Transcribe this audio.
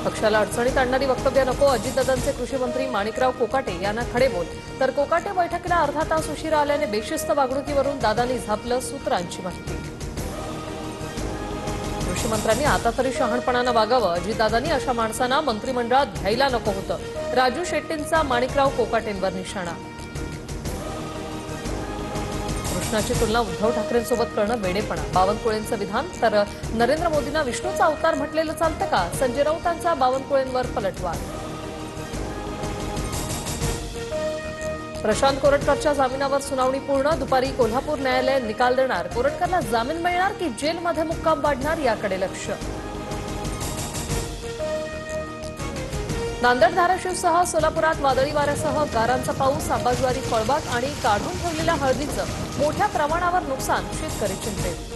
पक्षाला अडचणीत आणणारी वक्तव्य नको, अजितदादांचे कृषी मंत्री माणिकराव कोकाटे यांना खडेबोल. तर कोकाटे बैठकीला अर्धा तास उशिरा आल्याने बेशिस्त वागणुकीवरून दादांनी झापलं सूत्रांची माहिती. कृषी मंत्र्यांनी आता तरी शहाणपणानं वागावं, अजितदादांनी अशा माणसांना मंत्रिमंडळात घ्यायला नको होतं. राजू शेट्टींचा माणिकराव कोकाटेंवर निशाणा. कृष्णाची तुलना उद्धव ठाकरेंसोबत करणं वेडेपणा, बावनकुळेंचं विधान. तर नरेंद्र मोदींना विष्णूचा अवतार म्हटलेलं चालतं का, संजय राऊतांचा बावनकुळेंवर पलटवार. प्रशांत कोरटकरच्या जामिनावर सुनावणी पूर्ण, दुपारी कोल्हापूर न्यायालय निकाल देणार. कोरटकरला जामीन मिळणार की जेलमध्ये मुक्काम वाढणार याकडे लक्ष. नांदेड धाराशिवसह सोलापुरात वादळी वाऱ्यासह गारांचा पाऊस, आंबाजवारी फळबाग आणि काढून ठेवलेल्या हळदीचं मोठ्या प्रमाणावर नुकसान, शेतकरी चिंतेत.